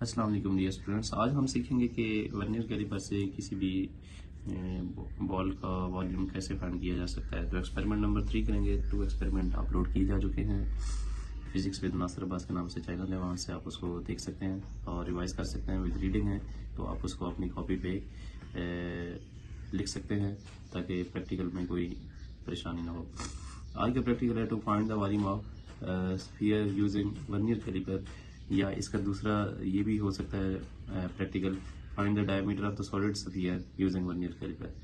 अस्सलाम वालेकुम dear students. आज हम सीखेंगे कि वर्नियर कैलिपर से किसी भी बॉल का वॉल्यूम कैसे फाइंड किया जा सकता है। तो एक्सपेरिमेंट नंबर 3 करेंगे। 2 एक्सपेरिमेंट अपलोड किए जा चुके हैं फिजिक्स विद नासिर अब्बास के नाम से चैनल है, वहाँ से आप उसको देख सकते हैं और रिवाइज कर सकते हैं। विद रीडिंग है तो आप उसको अपनी कॉपी पे लिख सकते हैं ताकि प्रैक्टिकल में कोई परेशानी ना हो। आज का प्रैक्टिकल है to find the volume of sphere using vernier caliper, या इसका दूसरा ये भी हो सकता है practical find the diameter of the solid sphere using vernier caliper.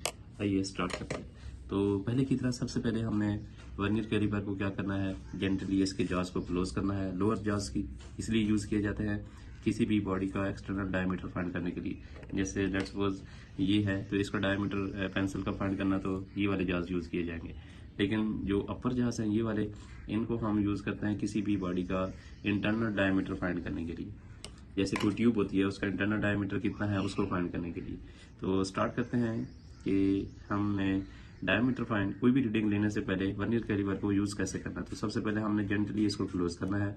आइए स्टार्ट करते हैं। तो पहले की तरह सबसे पहले हमने वर्नियर कैलिपर को क्या करना है, जेंटली इसके जॉज को क्लोज करना है। लोअर जॉज की इसलिए यूज किए जाते हैं किसी भी बॉडी का एक्सटर्नल डायमीटर फाइंड करने के लिए। जैसे लेट्स सपोज ये है तो इसका डायमीटर पेंसिल का फाइंड करना तो ये वाले जॉज यूज किए जाएंगे। लेकिन जो अपर जहाज हैं ये वाले, इनको हम यूज करते हैं किसी भी बॉडी का इंटरनल डायमीटर फाइंड करने के लिए। जैसे कोई ट्यूब होती है उसका इंटरनल डायमीटर कितना है उसको फाइंड करने के लिए। तो स्टार्ट करते हैं कि हमने डायमीटर फाइंड कोई भी रीडिंग लेने से पहले वर्नियर कैलिपर को यूज कैसे करना है। तो सबसे पहले हमने जेंटली इसको क्लोज करना है।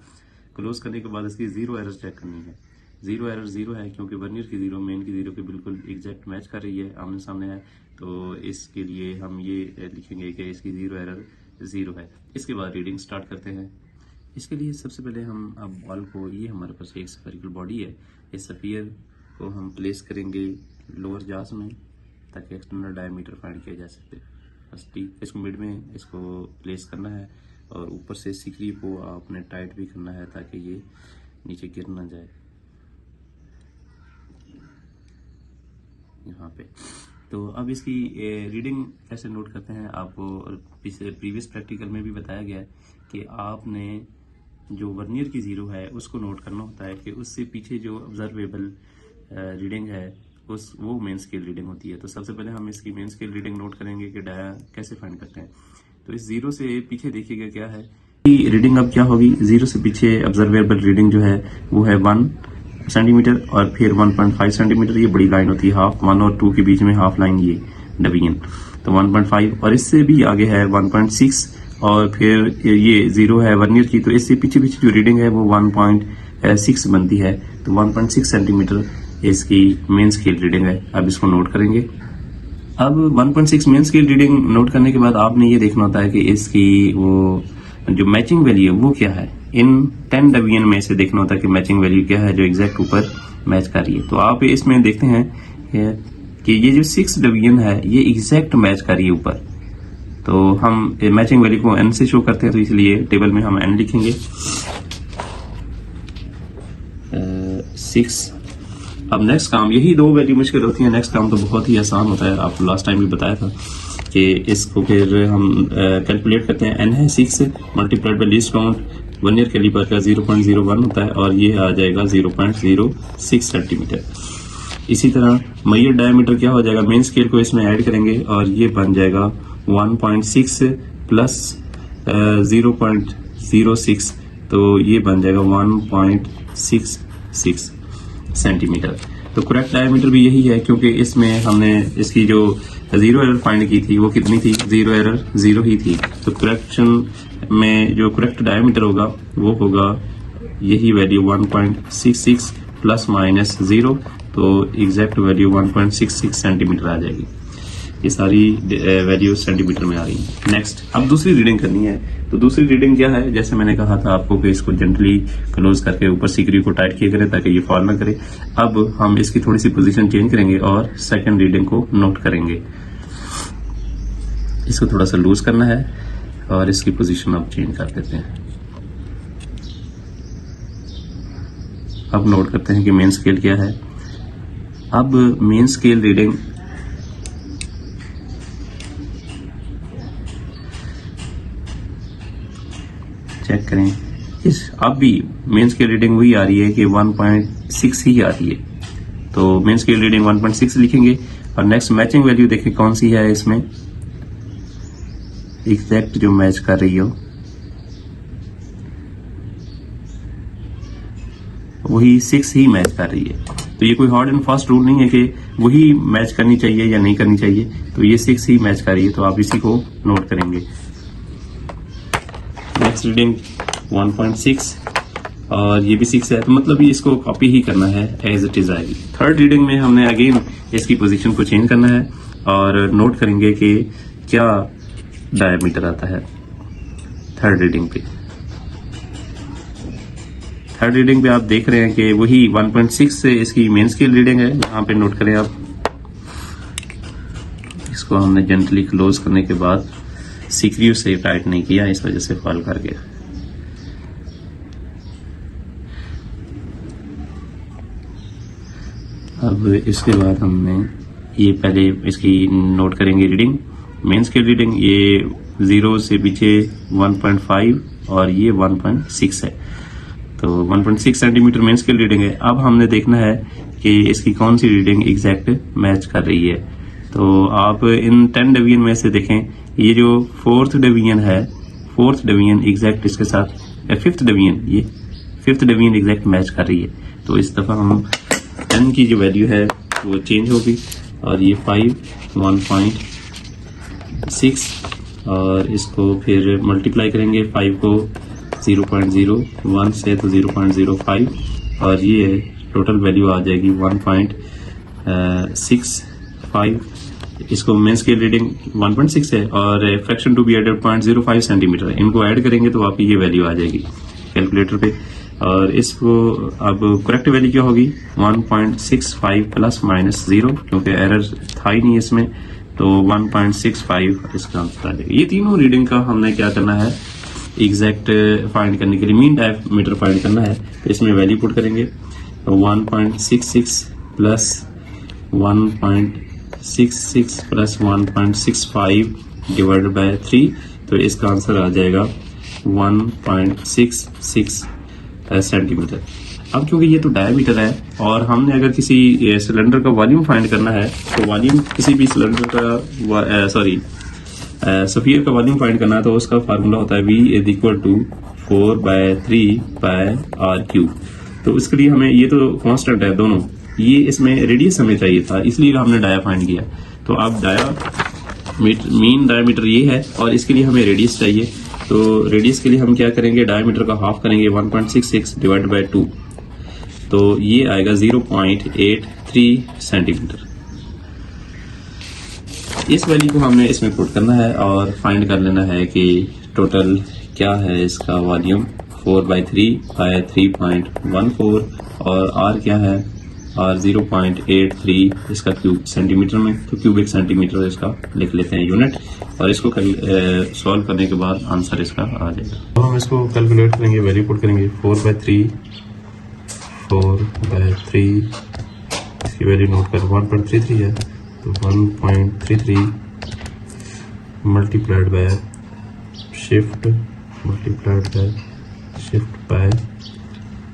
क्लोज करने के बाद इसकी जीरो एरर चेक करनी है। जीरो एरर जीरो है क्योंकि वर्नियर की जीरो मेन की जीरो के बिल्कुल एग्जैक्ट मैच कर रही है, आमने सामने है। तो इसके लिए हम ये लिखेंगे कि इसकी जीरो एरर जीरो है। इसके बाद रीडिंग स्टार्ट करते हैं। इसके लिए सबसे पहले हम अब बॉल को, ये हमारे पास एक स्फेरिकल बॉडी है, इस स्फीयर को हम प्लेस करेंगे लोअर जॉज में ताकि एक्सटर्नल डायमीटर फाइंड किया जा सके। बस ठीक इसको मिड में इसको प्लेस करना है और ऊपर से सिकरी को आपने टाइट भी करना है ताकि ये नीचे गिर ना जाए यहाँ पे। तो अब इसकी रीडिंग कैसे नोट करते हैं, आपको प्रीवियस प्रैक्टिकल में भी बताया गया है कि आपने जो वर्नियर की जीरो है उसको नोट करना होता है कि उससे पीछे जो ऑब्जर्वेबल रीडिंग है वो मेन स्केल रीडिंग होती है। तो सबसे पहले हम इसकी मेन स्केल रीडिंग नोट करेंगे कि डाया कैसे फाइंड करते हैं। तो इस जीरो से पीछे देखिएगा क्या है, रीडिंग अब क्या होगी। जीरो से पीछे ऑब्जर्वेबल रीडिंग जो है वो है 1 सेंटीमीटर और फिर 1.5 सेंटीमीटर। ये बड़ी लाइन होती है, हाफ 1 और 2 के बीच में हाफ लाइन ये डिवीजन, तो 1.5 और इससे भी आगे है 1.6 और फिर ये जीरो है वर्नियर की। तो इससे पीछे पीछे जो रीडिंग है वो 1.6 बनती है। तो 1.6 सेंटीमीटर इसकी मेन स्केल रीडिंग है। अब इसको नोट करेंगे। अब 1.6 मेन स्केल रीडिंग नोट करने के बाद आपने ये देखना होता है कि इसकी वो जो मैचिंग वैल्यू है वो क्या है। इन 10 डिवीजन में से देखना होता है कि मैचिंग वैल्यू क्या है जो एग्जैक्ट ऊपर मैच कर रही है। तो आप इसमें देखते हैं कि ये जो 6 डिवीजन है ये एग्जैक्ट मैच कर रही है ऊपर। तो हम मैचिंग वैल्यू को n से शो करते हैं, तो इसलिए टेबल में हम n लिखेंगे 6। अब नेक्स्ट काम, यही 2 वैल्यू मुश्किल होती है, नेक्स्ट काम तो बहुत ही आसान होता है। आपको लास्ट टाइम भी बताया था कि इसको फिर हम कैलकुलेट करते हैं। n है 6 multiplied by least count vernier caliper का 0.01 होता है और ये आ जाएगा 0.06 सेंटीमीटर। इसी तरह मेजर डायमीटर क्या हो जाएगा, मेन स्केल को इसमें ऐड करेंगे और ये बन जाएगा 1.6 प्लस 0.06, तो ये बन जाएगा 1.66 सेंटीमीटर। तो करेक्ट डायमीटर भी यही है क्योंकि इसमें हमने इसकी जो जीरो एरर फाइंड की थी वो कितनी थी, जीरो एरर जीरो ही थी। तो करेक्शन में जो करेक्ट डायमीटर होगा वो होगा यही वैल्यू 1.66 प्लस माइनस 0, तो एग्जैक्ट वैल्यू 1.66 सेंटीमीटर आ जाएगी। ये सारी वैल्यू सेंटीमीटर में आ रही है। नेक्स्ट अब दूसरी रीडिंग करनी है। तो दूसरी रीडिंग क्या है, जैसे मैंने कहा था आपको कि इसको जेंटली क्लोज करके ऊपर सिकरी को टाइट किया करें ताकि ये फॉल ना करे। अब हम इसकी थोड़ी सी पोजीशन चेंज करेंगे और सेकंड रीडिंग को नोट करेंगे। इसको थोड़ा सा लूज करना है और इसकी पोजीशन अब चेंज कर देते हैं। अब नोट करते हैं कि मेन स्केल क्या है। अब मेन स्केल रीडिंग चेक करें। अब भी मेन स्केल रीडिंग वही आ रही है कि 1.6 ही आ रही है, तो मेन स्केल रीडिंग 1.6 लिखेंगे और नेक्स्ट मैचिंग वैल्यू देखें कौन सी है इसमें एग्जैक्ट जो मैच कर रही हो, वही 6 ही मैच कर रही है। तो ये कोई हार्ड एंड फास्ट रूल नहीं है कि वही मैच करनी चाहिए या नहीं करनी चाहिए, तो ये 6 ही मैच कर रही है, तो आप इसी को नोट करेंगे। नेक्स्ट रीडिंग 1.6 और ये भी 6 है, तो मतलब ये इसको कॉपी ही करना है, एज इट इज आएगी। थर्ड रीडिंग में हमने अगेन इसकी पोजीशन को चेंज करना है और नोट करेंगे कि क्या डायमीटर आता है थर्ड रीडिंग पे। थर्ड रीडिंग पे आप देख रहे हैं कि वही 1.6 से इसकी मेन स्केल रीडिंग है। यहाँ पे नोट करें आप, इसको हमने जेंटली क्लोज करने के बाद सीक्रियू से टाइट नहीं किया, इस वजह से फॉल कर गया। अब इसके बाद हमने ये पहले इसकी नोट करेंगे रीडिंग, मेन स्केल रीडिंग। ये 0 से पीछे 1.5 और ये 1.6 है, तो 1.6 सेंटीमीटर मेन स्केल रीडिंग है। अब हमने देखना है कि इसकी कौन सी रीडिंग एग्जैक्ट मैच कर रही है। तो आप इन 10 डिवीजन में से देखें, ये जो 4th डिवीजन है, 4th डिवीजन एग्जैक्ट इसके साथ, 5th डिवीजन, ये 5th डिवीजन एग्जैक्ट मैच कर रही है। तो इस दफा हम 10 की जो वैल्यू है वो चेंज होगी और ये 5 1.6 और इसको फिर मल्टीप्लाई करेंगे 5 को 0.01 से तो 0.05 और ये टोटल वैल्यू आ जाएगी 1.65। इसको मेन स्केल रीडिंग 1.6 है और fraction to be added 0.05 centimetre है। इनको ऐड करेंगे तो आपकी ये वैल्यू आ जाएगी कैलकुलेटर पे। और इसको अब करेक्ट वैल्यू क्या होगी 1.65 प्लस माइनस 0, क्योंकि एरर था ही नहीं इसमें, तो 1.65 इसका आंसर आ जाएगा। ये तीनों रीडिंग का हमने क्या करना है, एग्जैक्ट फाइंड करने के लिए मीन डायमीटर फाइंड करना है। तो इसमें वैल्यू पुट करेंगे, तो 1.66 प्लस 1.66 प्लस 1.65 डिवाइडेड बाय 3, तो इसका आंसर आ जाएगा 1.66 सेंटीमीटर। अब क्योंकि ये तो डायमीटर है और हमने अगर किसी सिलेंडर का वॉल्यूम फाइंड करना है, तो वॉल्यूम किसी भी सिलेंडर का स्फीयर का वॉल्यूम फाइंड करना है, तो उसका फार्मूला होता है V is equal to 4/3/r³। तो इसके लिए हमें, ये तो कांस्टेंट है दोनों, ये इसमें रेडियस हमें चाहिए था, इसलिए हमने डाया फाइंड किया। तो अब मीन डायमीटर ये है और इसके लिए हमें रेडियस चाहिए। तो रेडियस के लिए हम क्या करेंगे, डायमीटर का हाफ करेंगे 1.66 डिवाइड बाय 2, तो ये आएगा 0.83 सेंटीमीटर। इस वैल्यू को हमने इसमें पुट करना है और फाइंड कर लेना है कि टोटल क्या है इसका वॉल्यूम, 4/3/3.14 और r क्या है, r 0.83 इसका क्यूब सेंटीमीटर में, तो क्यूबिक सेंटीमीटर इसका लिख लेते हैं यूनिट। और इसको सॉल्व करने के बाद आंसर इसका आ जाएगा। तो हम इसको कैलकुलेट करेंगे, वैल्यू पुट करेंगे 4/3 इसकी वैल्यू नोट कर 1.33 है, तो 1.33 multiplied by shift by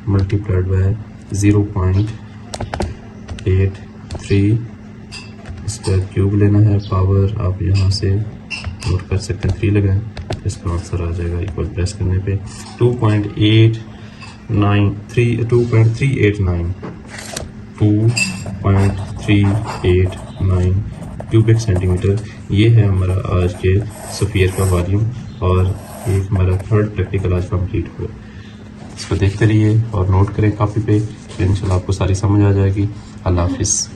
multiplied by 0.83 इसका क्यूब लेना है, पावर आप यहाँ से नोट कर सकते हैं 3 लगाएं, इसका आंसर आ जाएगा इक्वल प्रेस करने पे 2.389 क्यूबिक सेंटीमीटर। ये है हमारा आज के स्फीयर का वॉल्यूम और एक हमारा थर्ड प्रैक्टिकल आज कंप्लीट हुआ। इसको देखते रहिए और नोट करें कॉपी पे, इंशाल्लाह आपको सारी समझ आ जाएगी। अल्लाह हाफिज़।